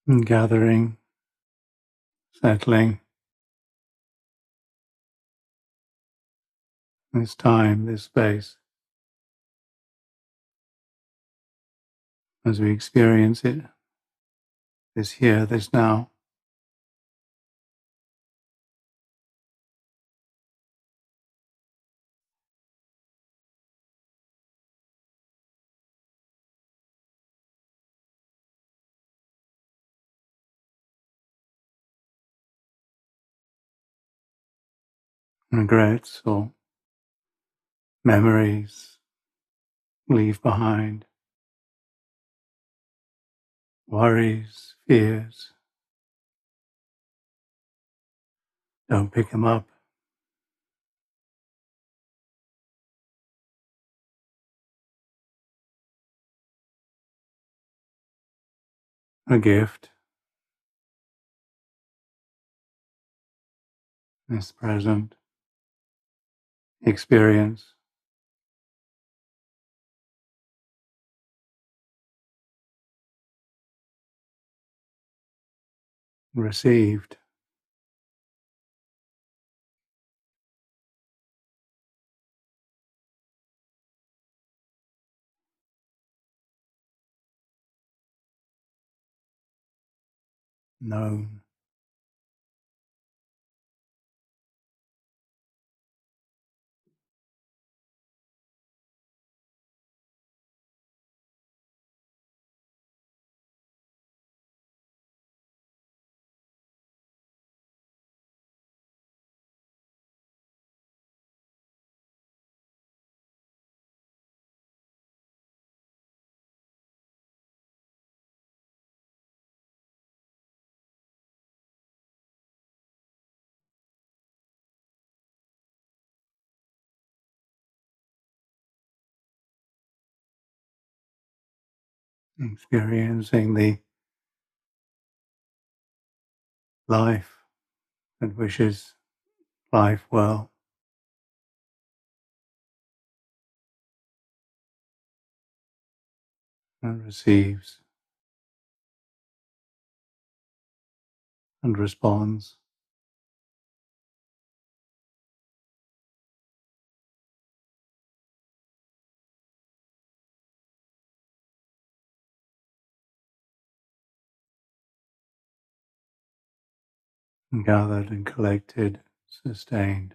and gathering, settling this time, this space, as we experience it, this here, this now. Regrets or memories leave behind, worries, fears, don't pick them up. A gift, this present experience, received, known. Experiencing the life that wishes life well, and receives and responds, and gathered and collected, sustained.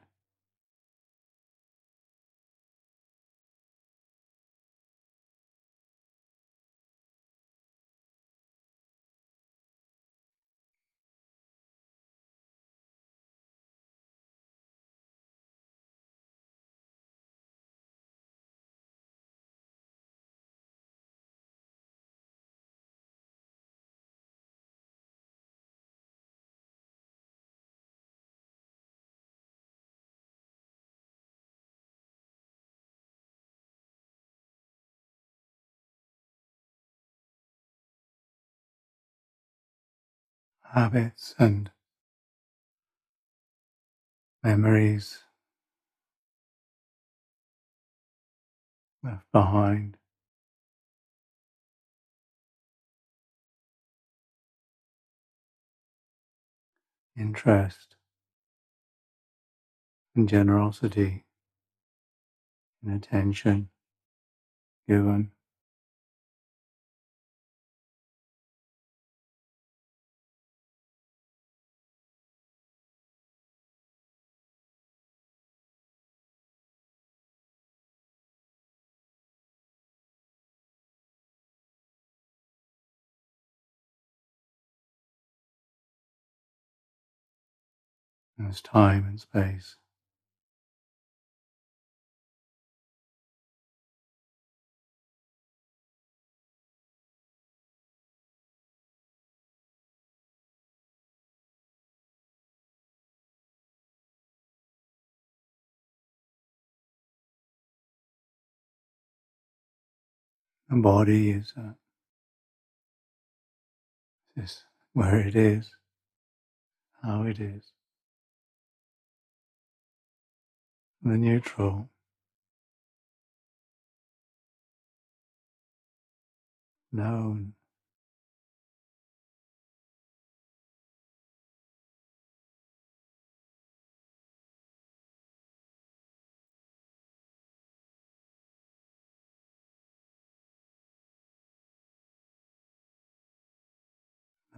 Habits and memories left behind, interest and generosity and attention given. In this time and space. The body is just where it is, how it is. The neutral, known,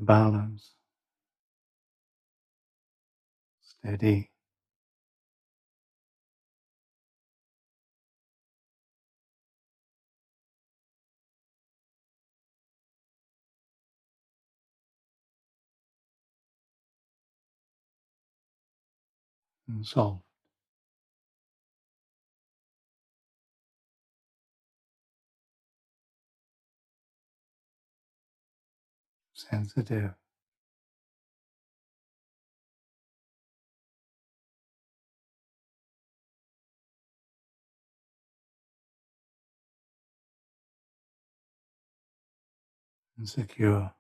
balance, steady, and soft, sensitive, and secure.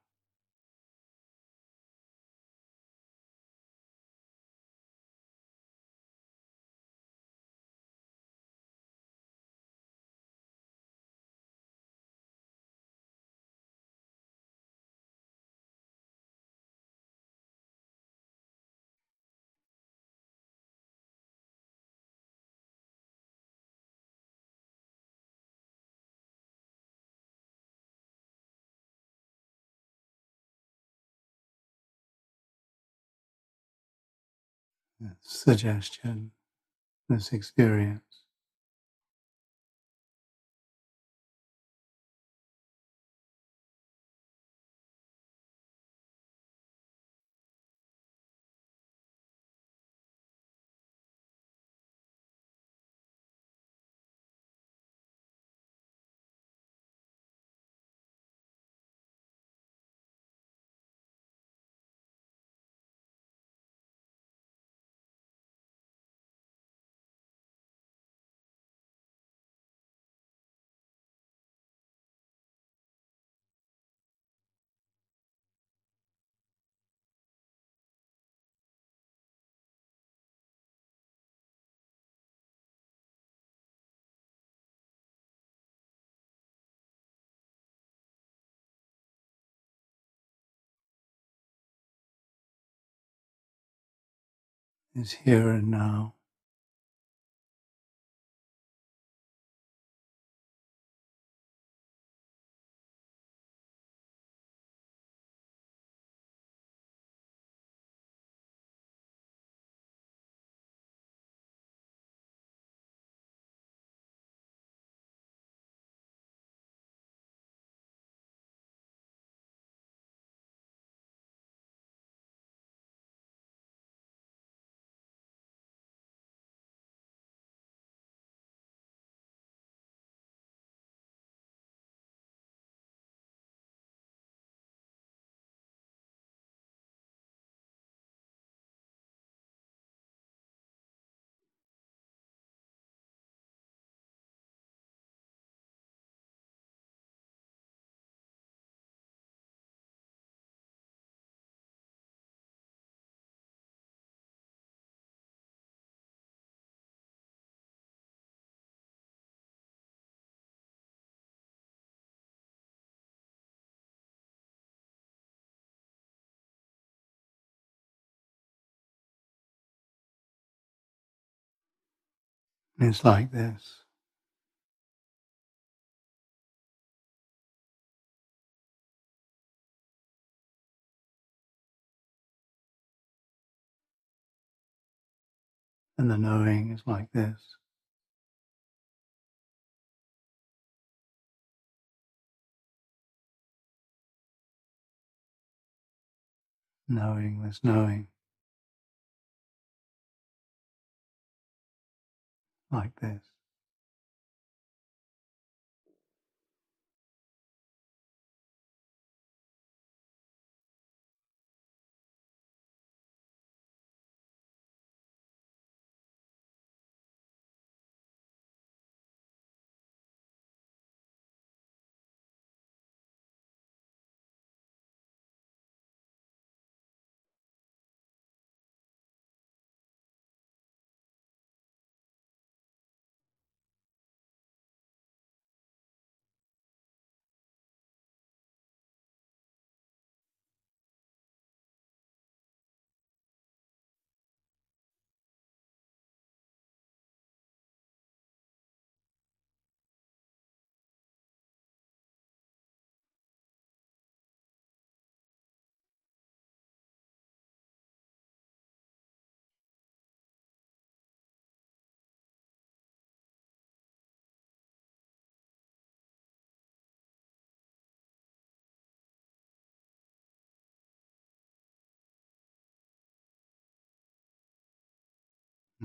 This suggestion, this experience is here and now, and it's like this. And the knowing is like this. Knowing this knowing, like this.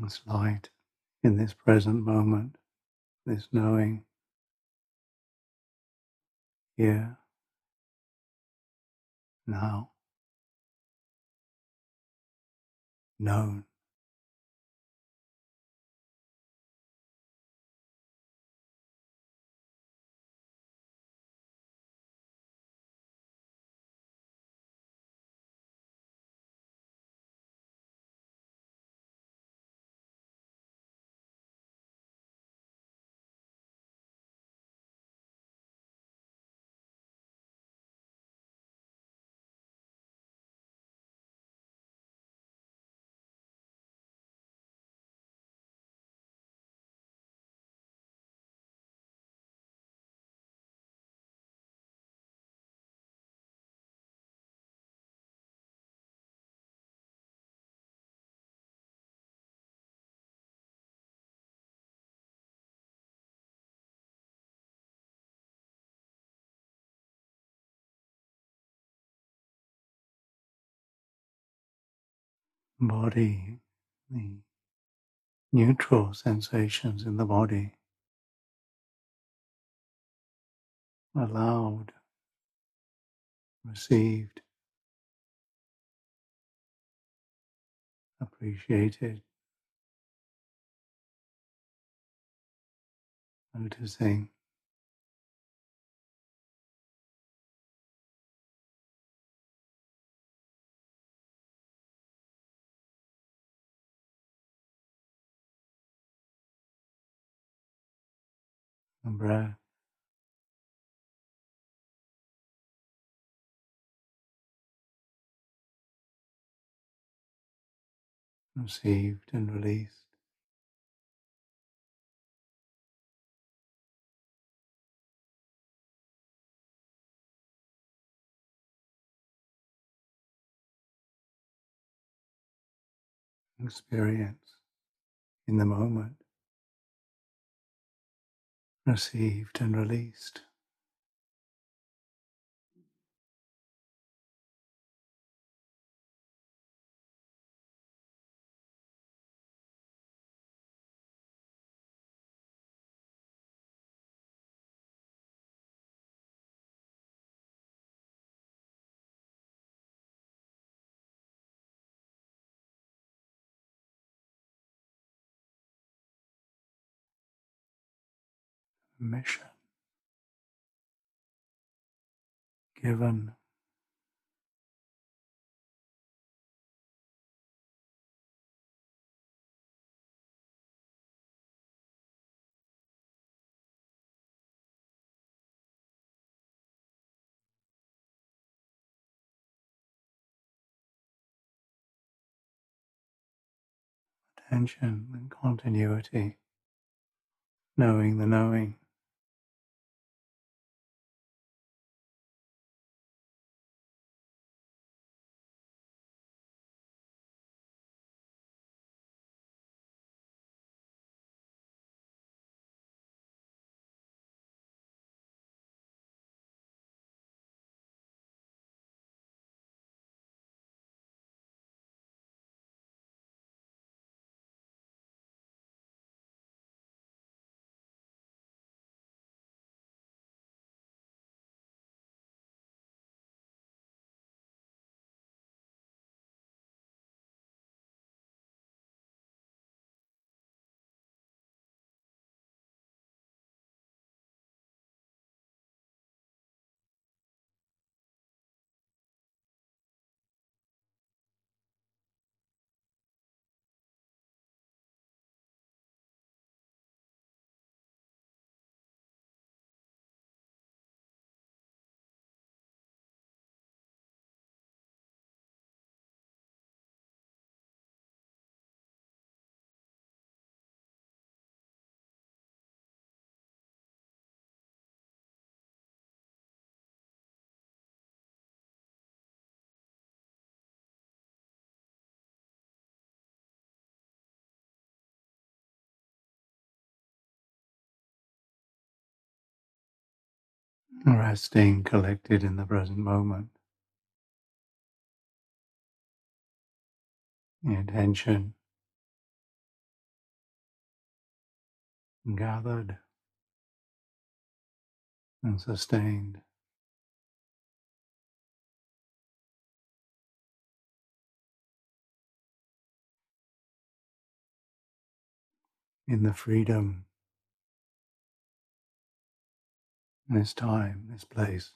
this light in this present moment, this knowing here, now, known. Body, the neutral sensations in the body, allowed, received, appreciated, noticing, the breath, received and released, experience in the moment, received and released. Mission given, attention and continuity, knowing the knowing, resting collected in the present moment. The attention gathered and sustained in the freedom, this time, this place.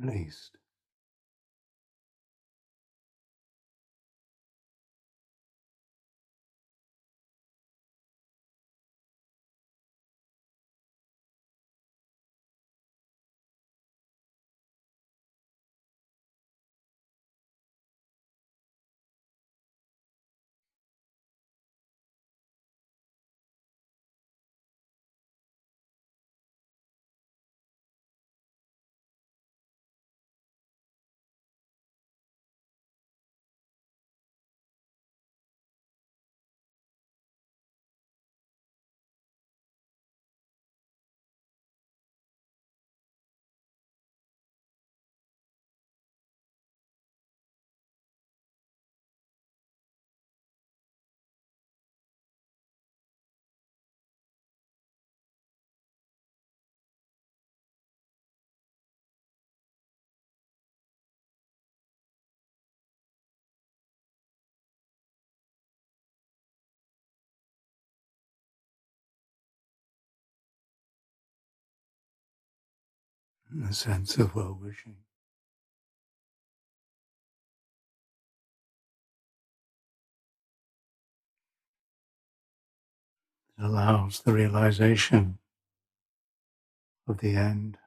Released. A sense of well-wishing. It allows the realization of the end.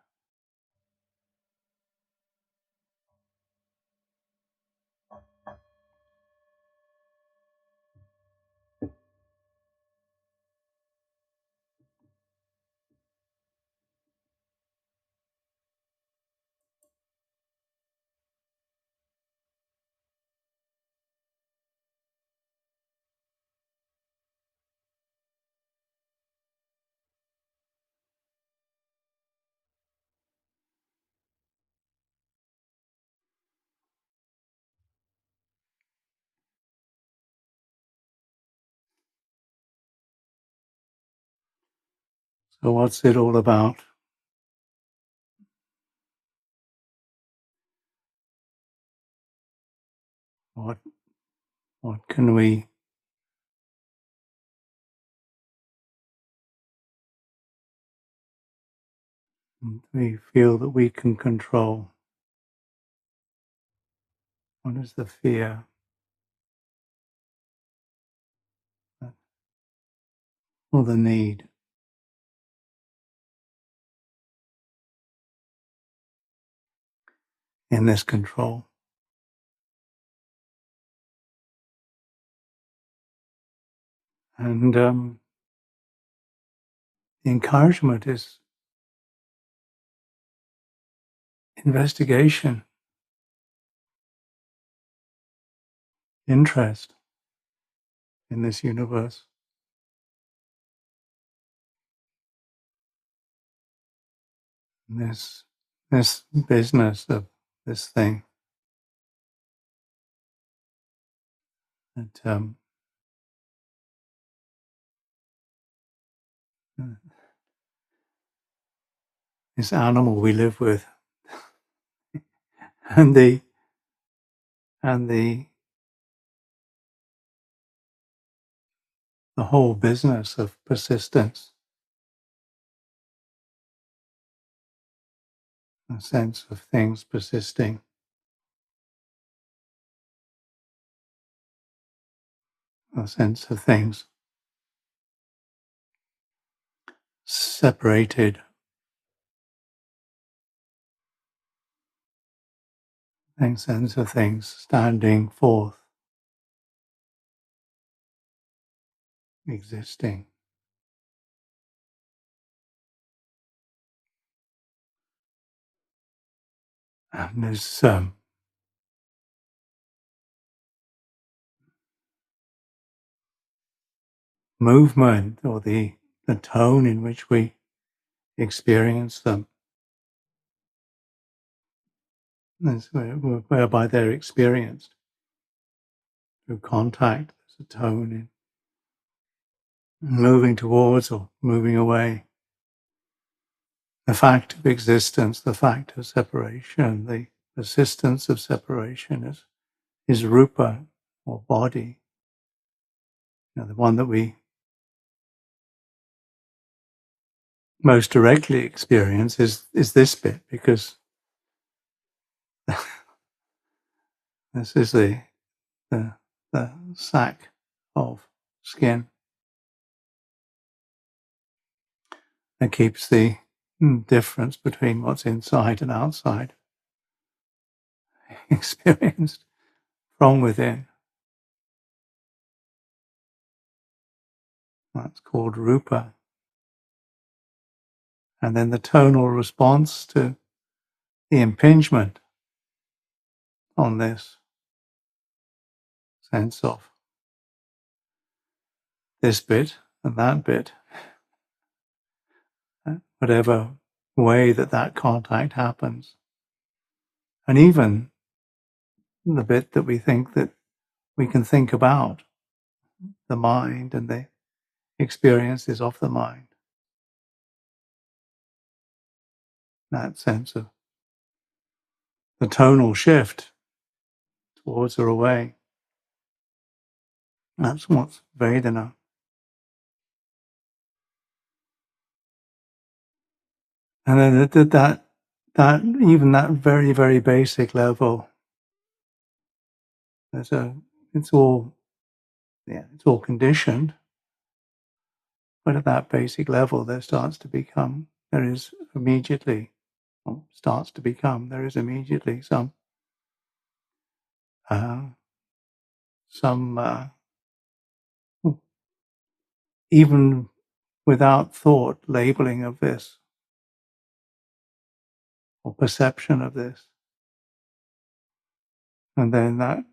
So what's it all about? What can we feel that we can control? What is the fear or the need? In this control. And the encouragement is investigation, interest in this universe, in this business of this thing that this animal we live with, and the whole business of persistence, a sense of things persisting, a sense of things separated, a sense of things standing forth, existing. And this movement, or the tone in which we experience them, whereby they're experienced through contact. There's a tone in moving towards or moving away. The fact of existence, the fact of separation, the persistence of separation is rupa, or body. The one that we most directly experience is this bit, because this is the sack of skin that keeps the difference between what's inside and outside experienced from within. That's called rupa. And then the tonal response to the impingement on this sense of this bit and that bit, whatever way that contact happens. And even the bit that we think that we can think about the mind and the experiences of the mind. That sense of the tonal shift towards or away. That's what's Vedana. And then that even that very, very basic level, it's all conditioned. But at that basic level, there is immediately some even without thought, labeling of this or perception of this. And then that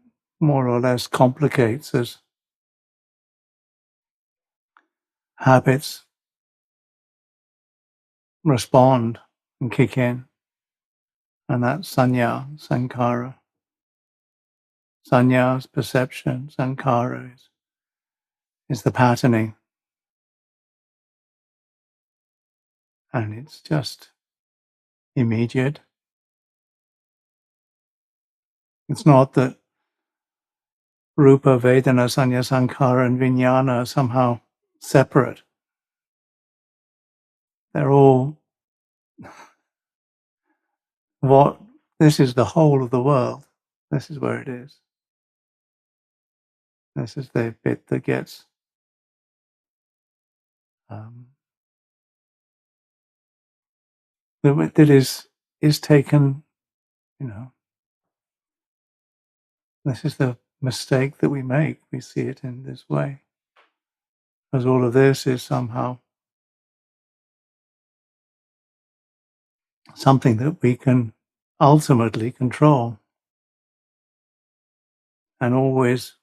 more or less complicates as habits respond and kick in. And that's sanya, sankhara. Sanya is perception, sankhara is the patterning. And it's just immediate. It's not that rupa, vedana, sanya, sankhara, and vijnana are somehow separate. They're all this is the whole of the world. This is where it is. This is the bit that gets that is taken, this is the mistake that we make. We see it in this way. Because all of this is somehow something that we can ultimately control and always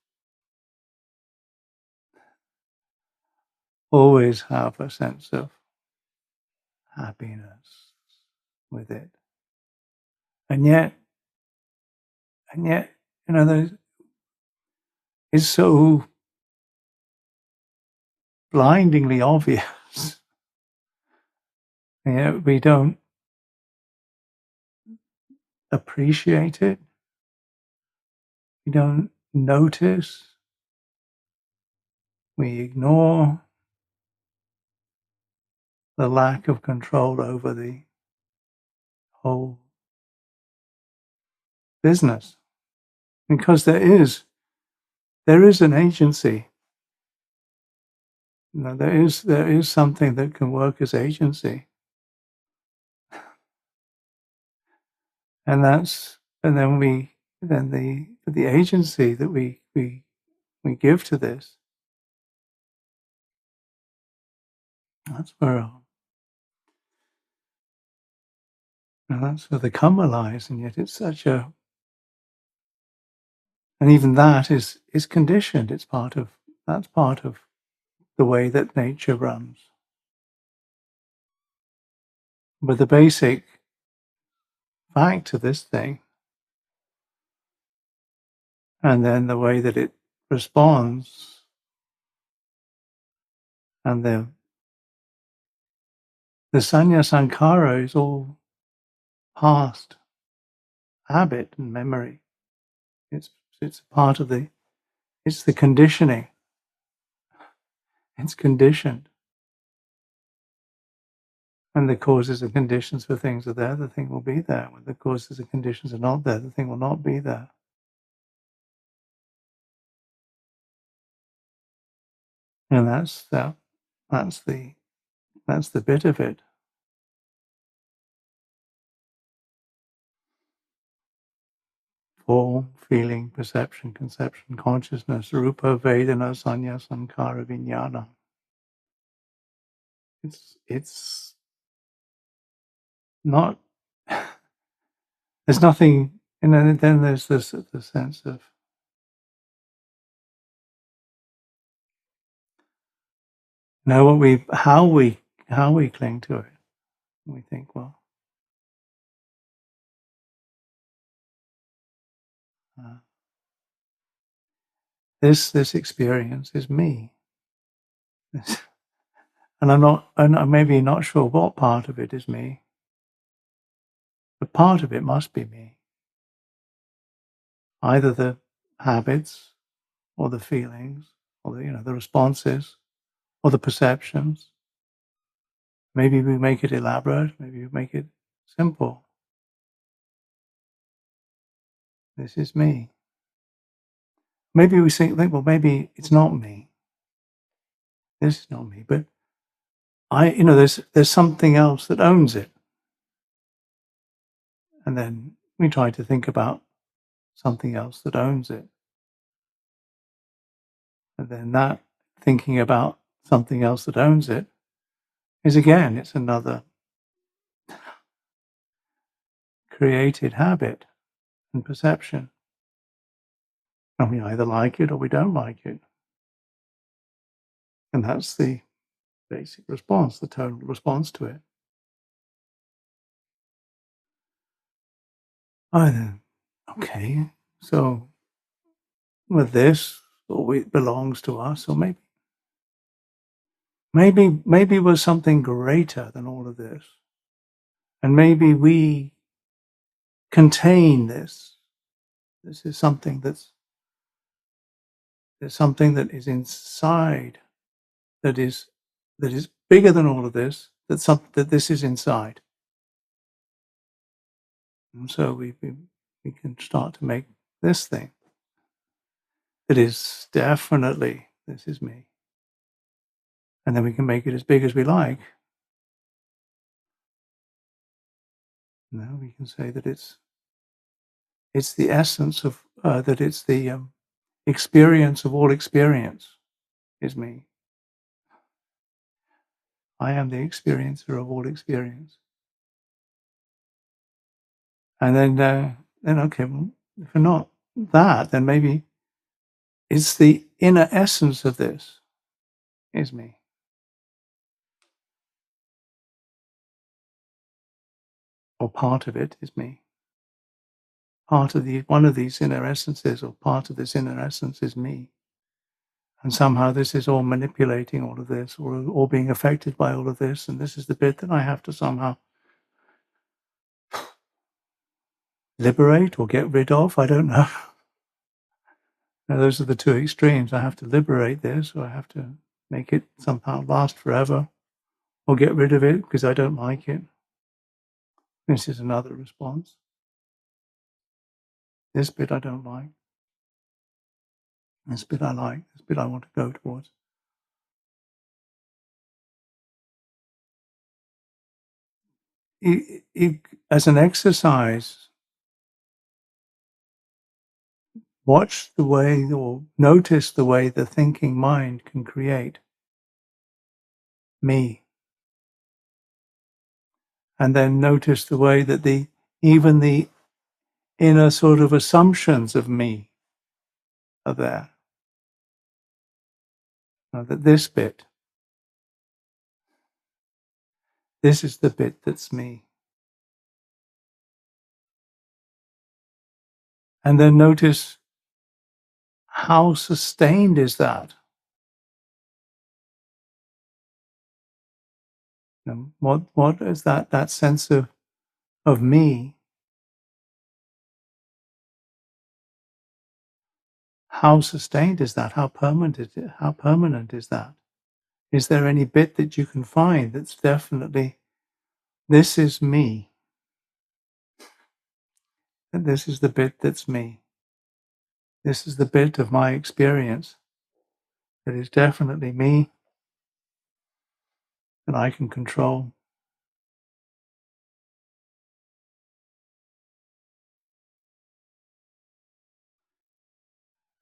have a sense of happiness with it. And yet, it's so blindingly obvious. And yet we don't appreciate it. We don't notice. We ignore the lack of control over the whole business. Because there is an agency. There is something that can work as agency. And then the agency that we give to this, that's where And that's where the karma lies, and yet it's such a... And even that is conditioned. That's part of the way that nature runs. But the basic fact of this thing, and then the way that it responds, and the sanya sankhara is all past habit and memory. It's part of it's the conditioning. It's conditioned. When the causes and conditions for things are there, the thing will be there. When the causes and conditions are not there, the thing will not be there. And that's the bit of it. Form, feeling, perception, conception, consciousness, rupa, vedana, sanya, sankhara, vijnana. It's not... There's nothing, and then there's the sense of how we cling to it. We think, well, this experience is me, and I'm maybe not sure what part of it is me, but part of it must be me. Either the habits, or the feelings, or the responses, or the perceptions. Maybe we make it elaborate. Maybe we make it simple. This is me. Maybe we think, well, maybe it's not me. This is not me, but there's something else that owns it. And then we try to think about something else that owns it. And then that thinking about something else that owns it is, again, it's another created habit and perception. And we either like it or we don't like it. And that's the basic response, the total response to it. Okay, so with this, or it belongs to us, or maybe we're something greater than all of this. And maybe we contain this. This is something there's something that is inside, that is bigger than all of this, that this is inside. And so we can start to make this thing that is definitely, this is me. And then we can make it as big as we like. Now we can say that it's the essence of, that it's the experience of all experience is me. I am the experiencer of all experience. And then okay, well, if we're not that, then maybe it's the inner essence of this is me. Or part of it is me. Part of one of these inner essences, or part of this inner essence is me. And somehow this is all manipulating all of this, or being affected by all of this, and this is the bit that I have to somehow liberate or get rid of. I don't know. Now, those are the two extremes. I have to liberate this, or I have to make it somehow last forever, or get rid of it because I don't like it. This is another response. This bit I don't like. This bit I like. This bit I want to go towards. As an exercise, watch the way, or notice the way the thinking mind can create me. And then notice the way that even the inner sort of assumptions of me are there. That this bit, this is the bit that's me. And then notice how sustained is that? What is that sense of me? How sustained is that? How permanent is that? Is there any bit that you can find that's definitely, this is me, and this is the bit that's me. This is the bit of my experience that is definitely me, that I can control.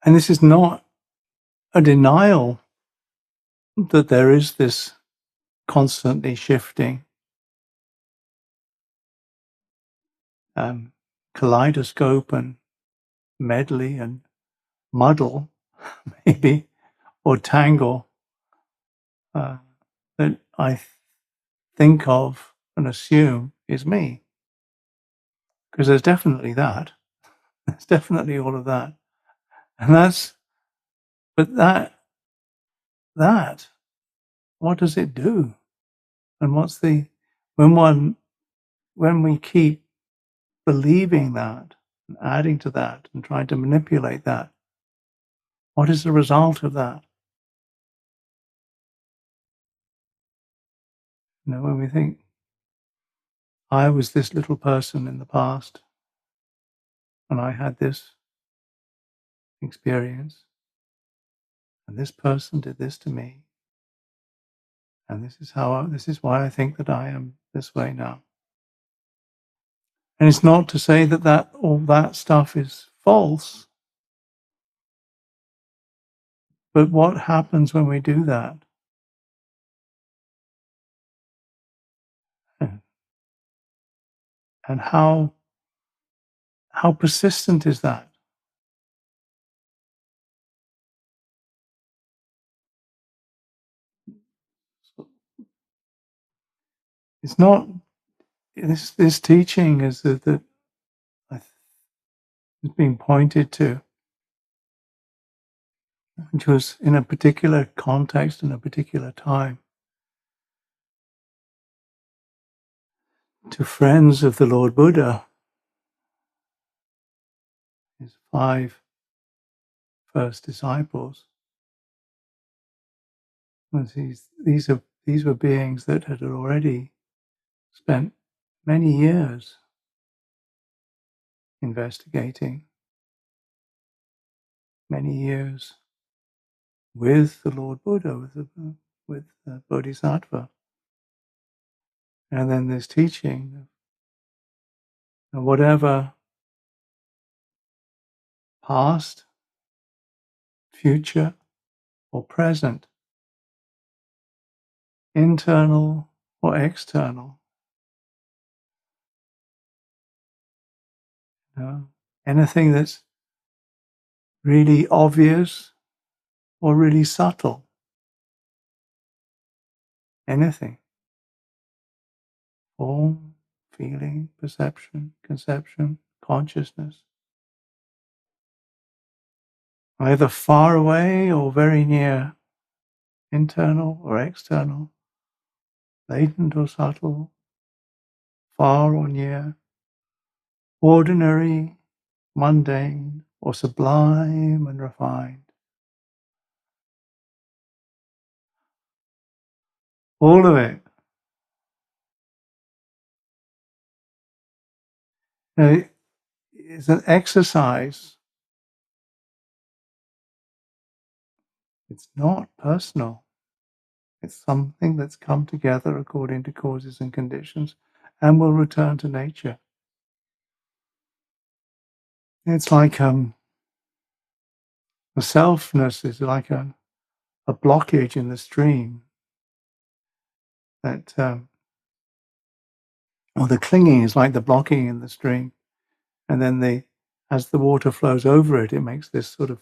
And this is not a denial that there is this constantly shifting kaleidoscope and medley and muddle, maybe, or tangle that I think of and assume is me. Because there's definitely that. There's definitely all of that. And but that, what does it do? And when we keep believing that, and adding to that, and trying to manipulate that, what is the result of that? When we think, I was this little person in the past, and I had this experience, and this person did this to me, and this is why I think that I am this way now. And it's not to say that all that stuff is false, but what happens when we do that? And how persistent is that? It's not, this teaching is that is being pointed to, which was in a particular context, in a particular time, to friends of the Lord Buddha, his 5 first disciples. These were beings that had already spent many years investigating, many years with the Lord Buddha, with the Bodhisattva. And then this teaching, whatever past, future, or present, internal or external, anything that's really obvious or really subtle, anything, form, feeling, perception, conception, consciousness, either far away or very near, internal or external, latent or subtle, far or near, ordinary, mundane, or sublime and refined. All of it. It's an exercise. It's not personal. It's something that's come together according to causes and conditions and will return to nature. It's like the selfness is like a blockage in the stream that or the clinging is like the blocking in the stream. And then as the water flows over it, it makes this sort of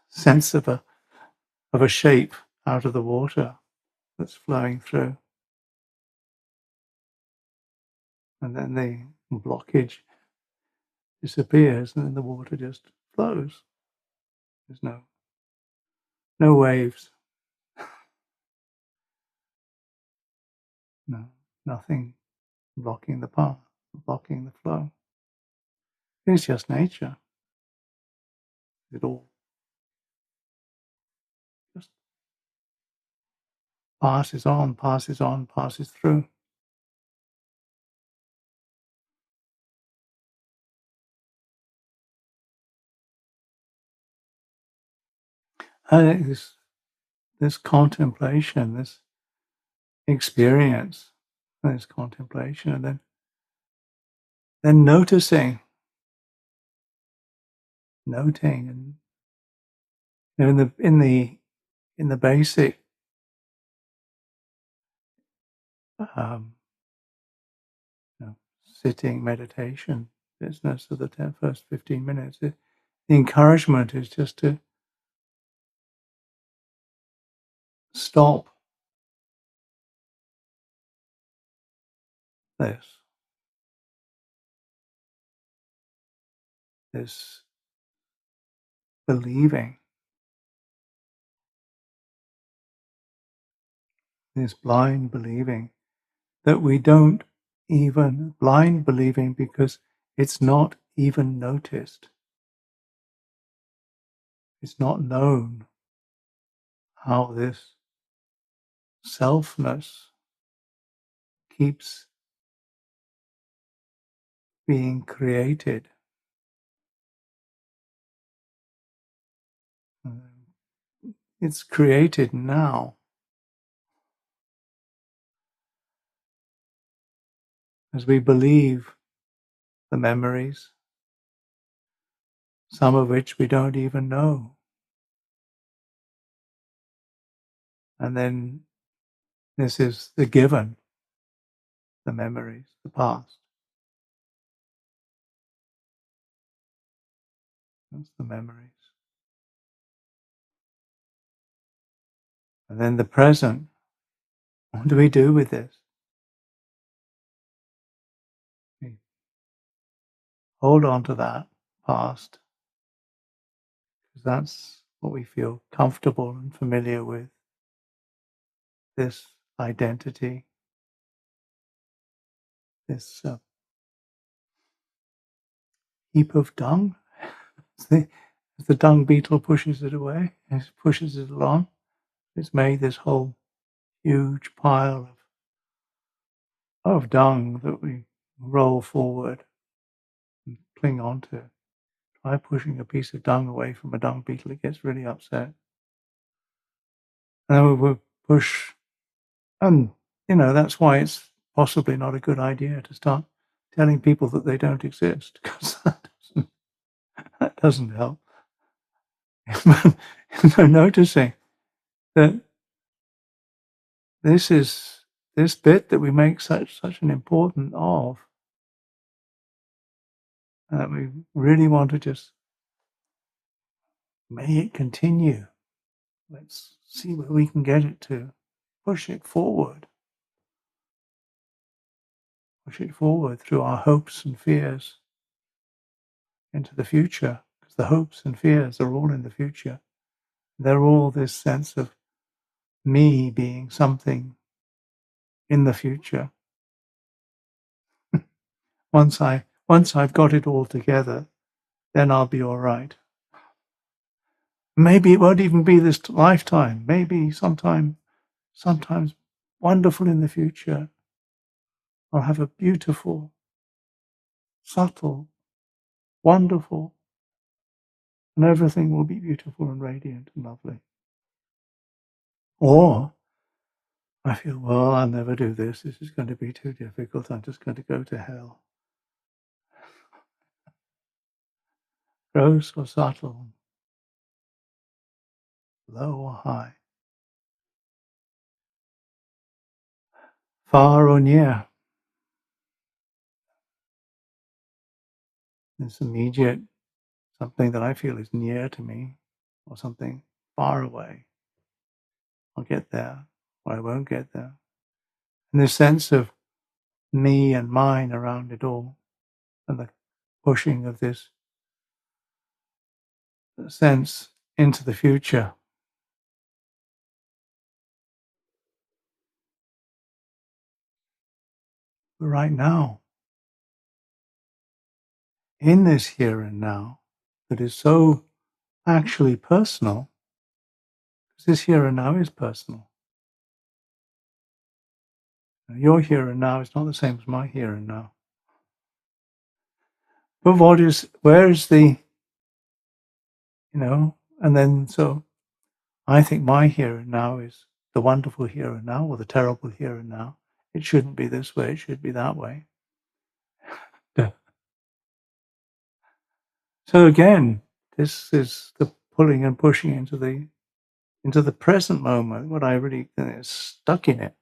sense of a shape out of the water that's flowing through. And then the blockage disappears, and then the water just flows. There's no waves, nothing blocking the path, blocking the flow. It's just nature. It all just passes on, passes through. And this contemplation, this experience, this contemplation, and then noting, and in the basic um, sitting meditation business of the first 15 minutes, the encouragement is just to stop this believing, this blind believing that we don't even blind believing because it's not even noticed. It's not known how this selfness keeps being created. It's created now. As we believe the memories, some of which we don't even know. And then this is the given, the memories, the past. That's the memories. And then the present. What do we do with this? We hold on to that past, because that's what we feel comfortable and familiar with. This identity, this heap of dung. As the dung beetle pushes it away, it pushes it along, it's made this whole huge pile of dung that we roll forward and cling on to. Try pushing a piece of dung away from a dung beetle, it gets really upset. And then we will push, and that's why it's possibly not a good idea to start telling people that they don't exist, because that doesn't help. Noticing that this bit that we make such an important of, that we really want to just may it continue. Let's see where we can get it to. Push it forward. Push it forward through our hopes and fears into the future, because the hopes and fears are all in the future. They're all this sense of me being something in the future. Once I've got it all together, then I'll be all right. Maybe it won't even be this lifetime. Maybe sometimes wonderful in the future, I'll have a beautiful, subtle, wonderful, and everything will be beautiful and radiant and lovely. Or I feel, well, I'll never do this. This is going to be too difficult. I'm just going to go to hell. Gross or subtle, low or high, far or near. this immediate, something that I feel is near to me, or something far away. I'll get there, or I won't get there. And this sense of me and mine around it all, and the pushing of this sense into the future. But right now, in this here and now, that is so actually personal, because this here and now is personal. Your here and now is not the same as my here and now. But where is the, and then so I think my here and now is the wonderful here and now, or the terrible here and now. It shouldn't be this way, it should be that way. So again, this is the pulling and pushing into the present moment, what I really is stuck in it.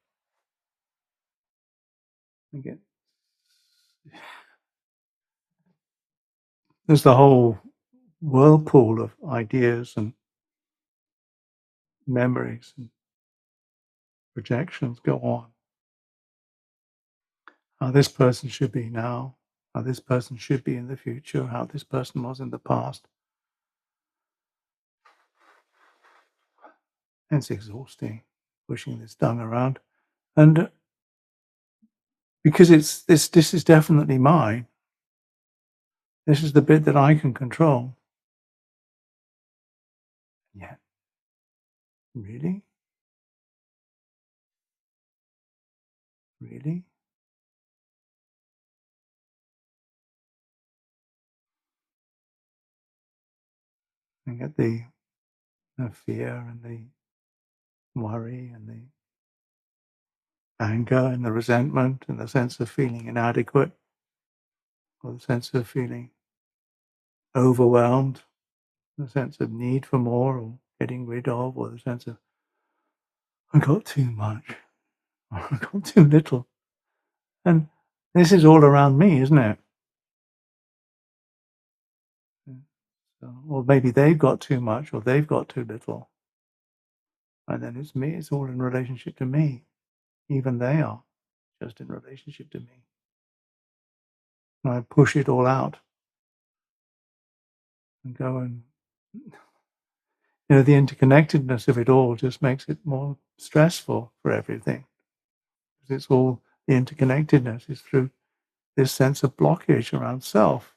Again, there's the whole whirlpool of ideas and memories and projections go on. How this person should be now, how this person should be in the future, how this person was in the past. And it's exhausting, pushing this dung around. And because this is definitely mine. This is the bit that I can control. Yeah. Really? Really? And get the fear and the worry and the anger and the resentment and the sense of feeling inadequate, or the sense of feeling overwhelmed, the sense of need for more or getting rid of, or the sense of I got too much or I got too little. And this is all around me, isn't it? So, or maybe they've got too much or they've got too little. And then it's me, it's all in relationship to me. Even they are just in relationship to me. And I push it all out and go and, the interconnectedness of it all just makes it more stressful for everything. Because it's all, the interconnectedness is through this sense of blockage around self.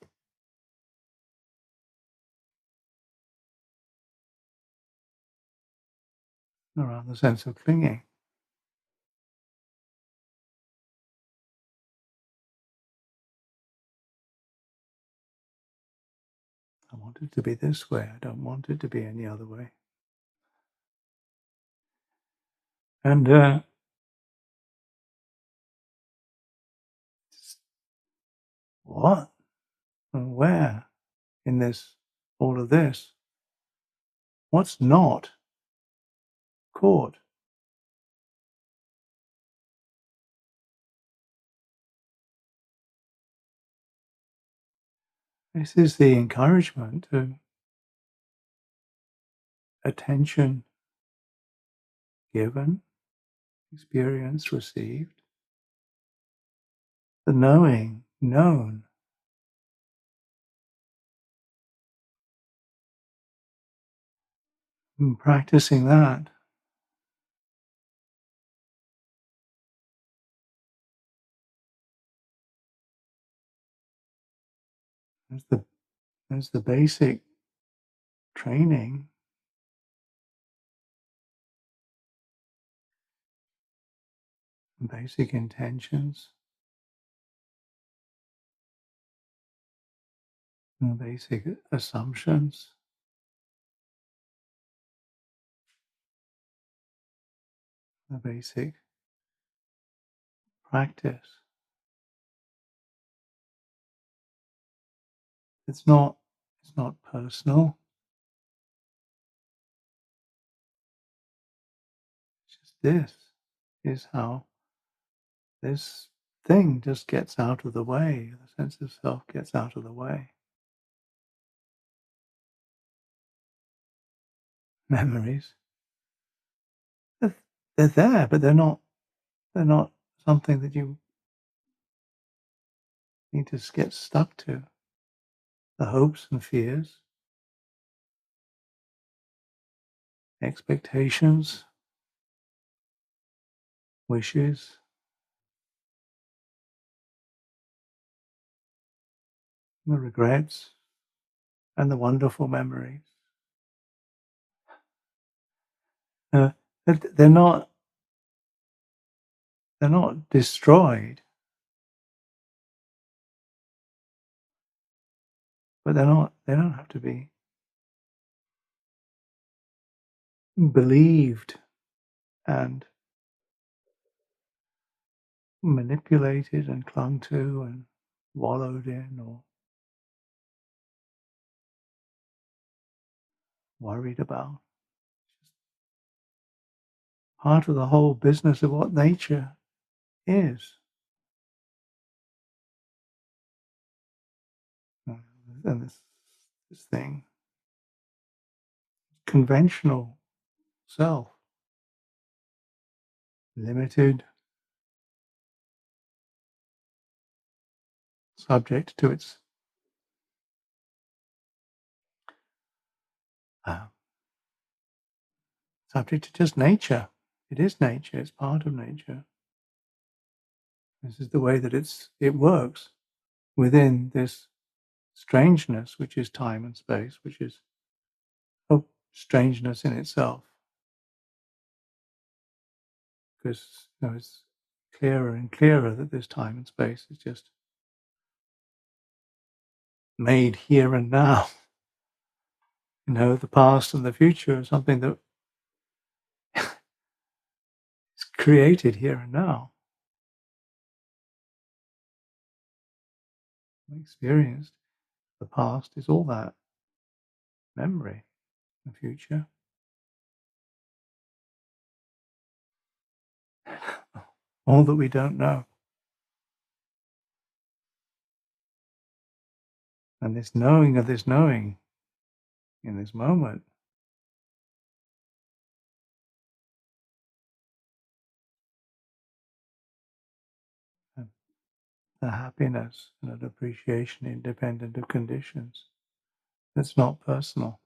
Around the sense of clinging. I want it to be this way. I don't want it to be any other way. And what and where in this, all of this, what's not caught? This is the encouragement to attention given, experience received, the knowing known. And practicing that, as the basic training, basic intentions, and basic assumptions, the basic practice. It's not personal. It's just this is how this thing just gets out of the way. The sense of self gets out of the way. memories. They're, they're there, but they're not something that you need to get stuck to. The hopes and fears, expectations, wishes, the regrets, and the wonderful memories. Uh, they're not destroyed, but they don't have to be believed and manipulated and clung to and wallowed in or worried about. Part of the whole business of what nature is. And this thing, conventional self, limited, subject to its uh, subject to just nature. It is nature. It's part of nature. This is the way that it works within this strangeness, which is time and space, which is strangeness in itself. Because it's clearer and clearer that this time and space is just made here and now. The past and the future are something that is created here and now. Experienced. The past is all that memory. The future, all that we don't know. And this knowing of this knowing in this moment, the happiness and an appreciation independent of conditions. That's not personal.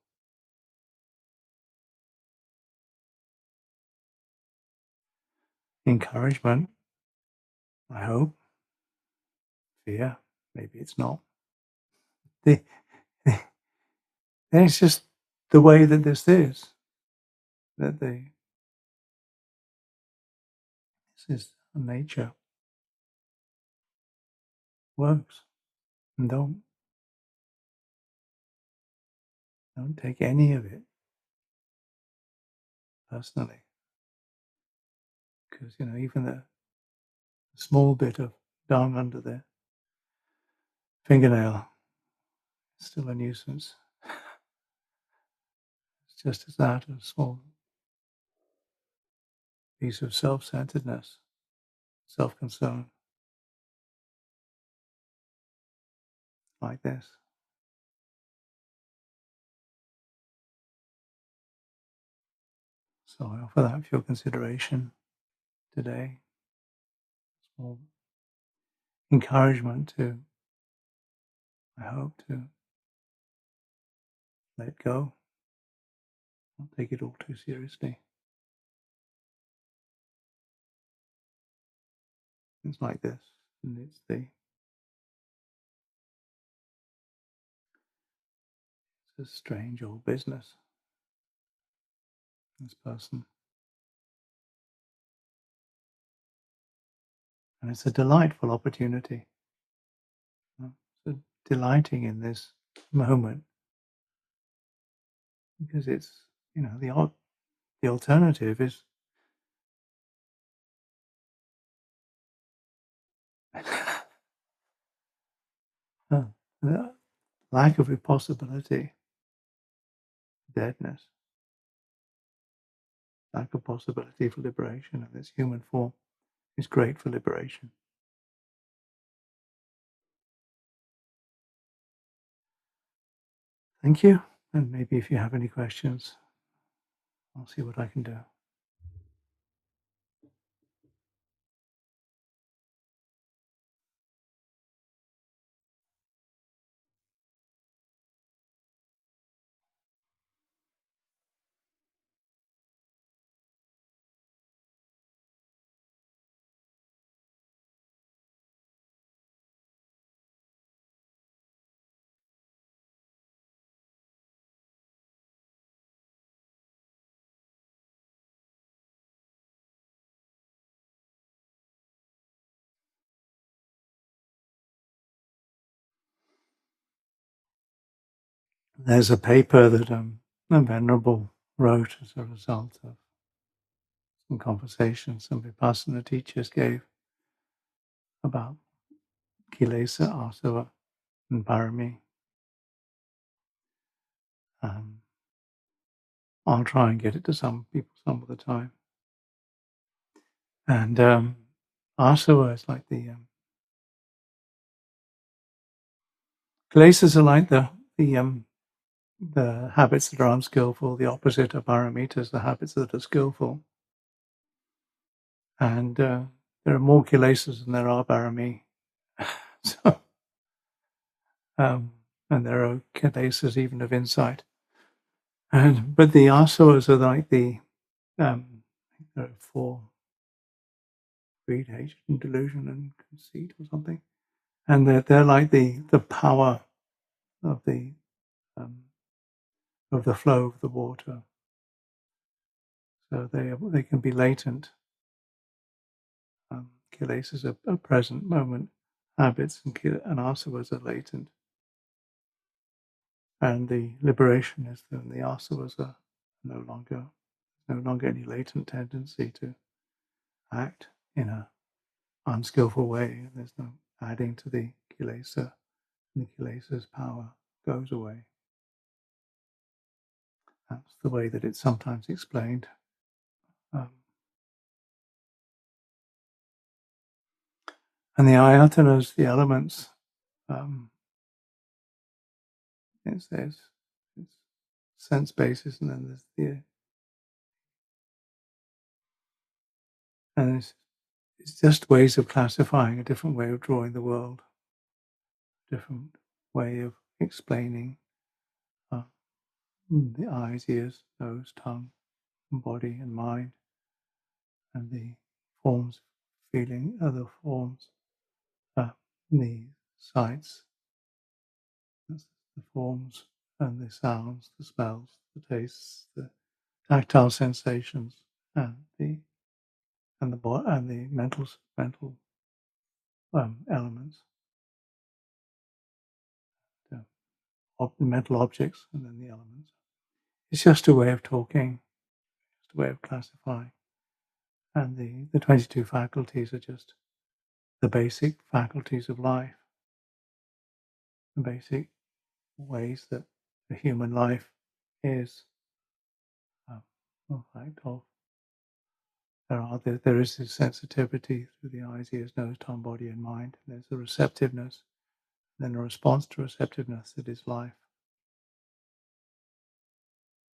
Encouragement, I hope. Fear, maybe it's not. The, it's just the way that this is. This is how nature works. And don't take any of it personally. Because, even the small bit of dung under the fingernail is still a nuisance. It's just as that, a small piece of self-centeredness, self-concern, like this. So I offer that for your consideration today. Small encouragement to, I hope, to let go, not take it all too seriously. It's like this, and it's a strange old business, this person. And it's a delightful opportunity. So delighting in this moment, because it's, the alternative is the lack of a possibility, deadness, lack of possibility for liberation, and this human form is great for liberation. Thank you, and maybe if you have any questions, I'll see what I can do. There's a paper that a Venerable wrote as a result of some conversations some Vipassana teachers gave about Kilesa, Asava, and Parami. I'll try and get it to some people some of the time. And Asava is like the Kilesas are like the habits that are unskillful. The opposite of paramitas, the habits that are skillful. And there are more kilesas than there are parami. So, and there are kilesas even of insight. But the asavas are like the there are four: greed, hatred, and delusion, and conceit, or something. And they're like the power of the flow of the water. So they can be latent. Kilesas are present moment habits, and asavas are latent. And the liberation is that the asavas are no longer any latent tendency to act in a unskillful way. There's no adding to the kilesa, and the kilesa's power goes away. That's the way that it's sometimes explained. And the ayatanas, the elements, there's sense basis, and then there's and it's just ways of classifying, a different way of drawing the world, a different way of explaining the eyes, ears, nose, tongue, body, and mind, and the forms, feeling, other forms, the sights, the forms, and the sounds, the smells, the tastes, the tactile sensations, and the mental elements, the mental objects, and then the elements. It's just a way of talking, just a way of classifying. And the 22 faculties are just the basic faculties of life, the basic ways that the human life is fact of. There is this sensitivity through the eyes, ears, nose, tongue, body, and mind. And there's a receptiveness, and then a response to receptiveness that is life.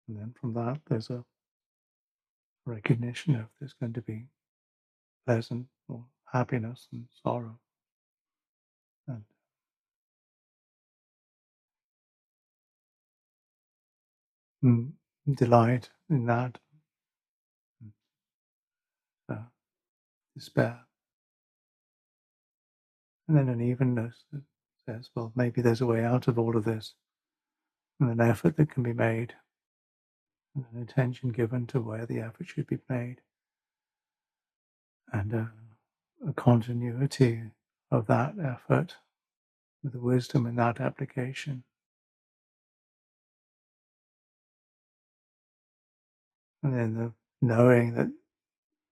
And then from that, there's a recognition of there's going to be pleasant or happiness and sorrow, and delight in that, despair, and then an evenness that says, well, maybe there's a way out of all of this, and an effort that can be made, and an attention given to where the effort should be made, and a continuity of that effort with the wisdom in that application. And then the knowing that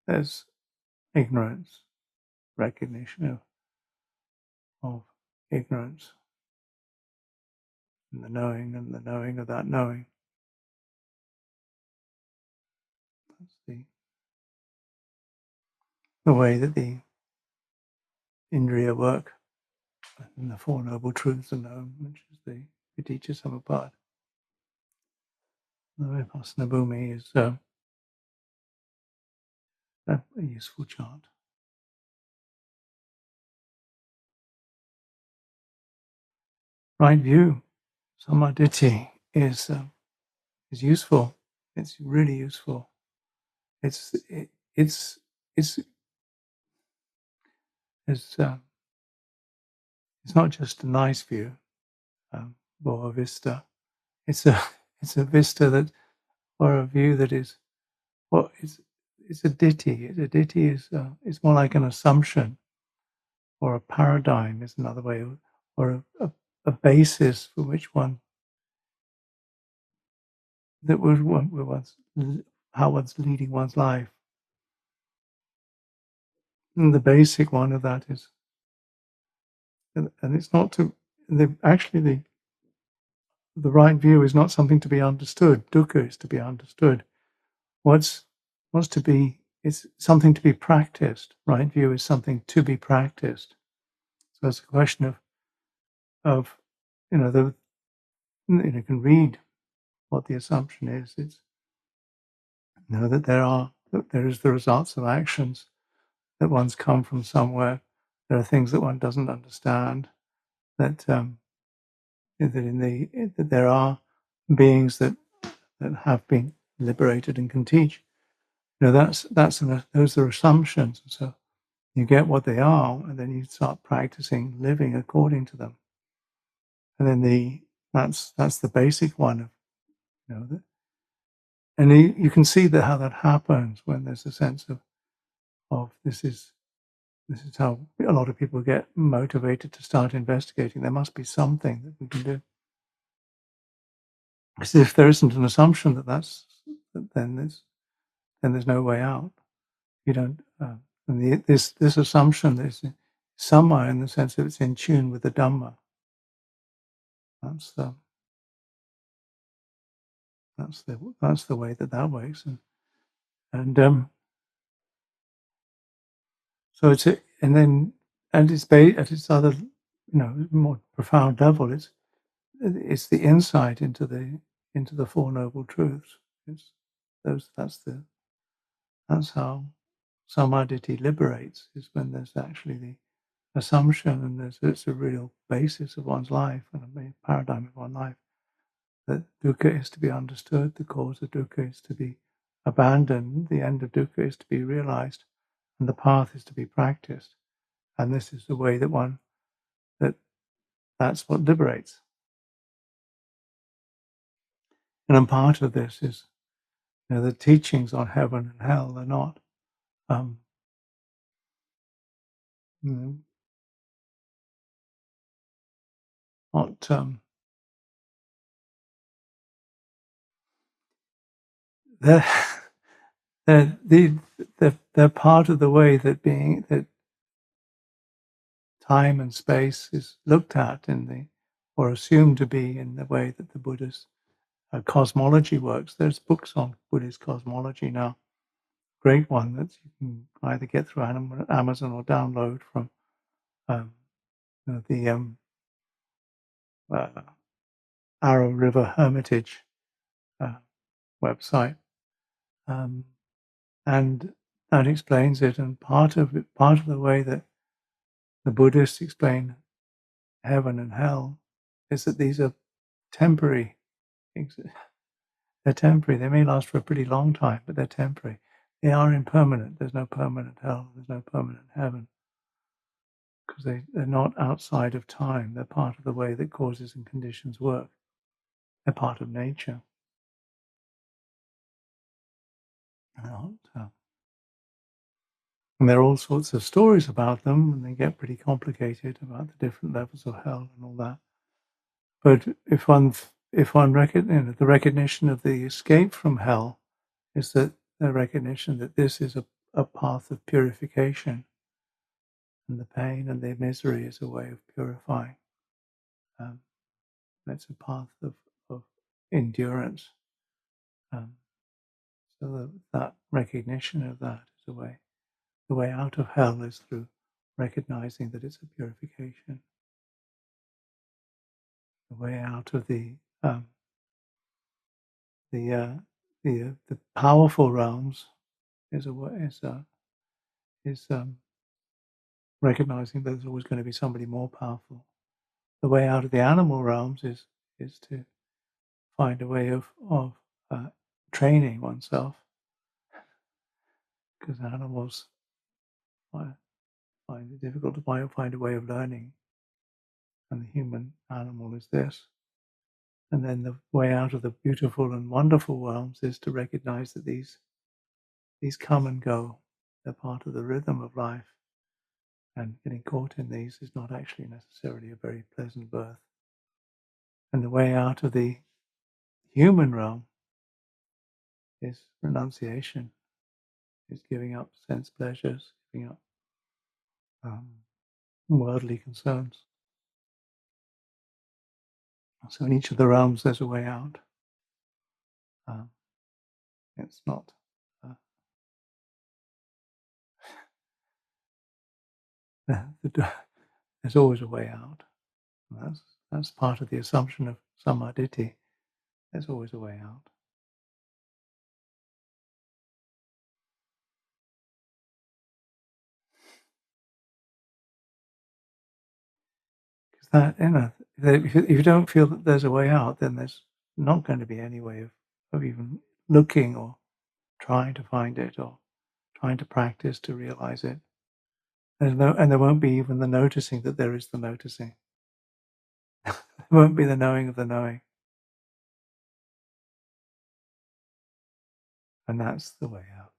there's ignorance, recognition of ignorance, and the knowing of that knowing. That's the way that the Indriya work, and the Four Noble Truths are known, which is the Viticca Samapad. The Vipassana Bhumi is a useful chant. Right view, samadhi, is useful. It's really useful. It's it's it's it's it's not just a nice view or a vista. It's a it's a vista that, or a view that is, well, it's a ditthi. A ditthi is it's more like an assumption, or a paradigm is another way, or a basis for which one, that was one's, how one's leading one's life. And the basic one of that is, and it's not to, actually the right view is not something to be understood. Dukkha is to be understood. What's to be, it's something to be practiced. Right view is something to be practiced. So it's a question of you can read what the assumption is. It's that there is the results of actions, that one's come from somewhere. There are things that one doesn't understand. That that there are beings that have been liberated and can teach. Those are assumptions. So you get what they are, and then you start practicing living according to them. And then that's the basic one of and you can see that how that happens when there's a sense of this is how a lot of people get motivated to start investigating. There must be something that we can do. Because if there isn't an assumption then there's no way out. You don't. And this assumption is somewhere in the sense that it's in tune with the Dhamma. That's the way that works. And so it's and it's at its other more profound level. It's the insight into the Four Noble Truths. That's how samadhi liberates, is when there's actually the assumption, and it's a real basis of one's life and a paradigm of one's life, that dukkha is to be understood, the cause of dukkha is to be abandoned, the end of dukkha is to be realized, and the path is to be practiced. And this is the way that's what liberates. And part of this is the teachings on heaven and hell are not not they're, they're part of the way that time and space is looked at or assumed to be in the way that the Buddha's cosmology works. There's books on Buddhist cosmology now. Great one that you can either get through Amazon or download from the Arrow River Hermitage website, and that explains it. And part of the way that the Buddhists explain heaven and hell is that these are temporary. They're temporary. They may last for a pretty long time, but they're temporary. They are impermanent. There's no permanent hell. There's no permanent heaven, because they're not outside of time. They're part of the way that causes and conditions work. They're part of nature. And there are all sorts of stories about them, and they get pretty complicated about the different levels of hell and all that. But if one the recognition of the escape from hell is that the recognition that this is a path of purification, and the pain and the misery is a way of purifying. That's a path of endurance. So that recognition of that is a way. The way out of hell is through recognizing that it's a purification. The way out of the powerful realms is recognizing that there's always going to be somebody more powerful. The way out of the animal realms is to find a way of training oneself, because animals find it difficult to find a way of learning, and the human animal is this. And then the way out of the beautiful and wonderful realms is to recognize that these come and go. They're part of the rhythm of life, and getting caught in these is not actually necessarily a very pleasant birth. And the way out of the human realm is renunciation, is giving up sense pleasures, giving up worldly concerns. So in each of the realms there's a way out. It's not there's always a way out. And that's part of the assumption of samadhi. There's always a way out. Because that, if you don't feel that there's a way out, then there's not going to be any way of even looking or trying to find it or trying to practice to realize it. And there won't be even the noticing that there is the noticing. There won't be the knowing of the knowing. And that's the way out.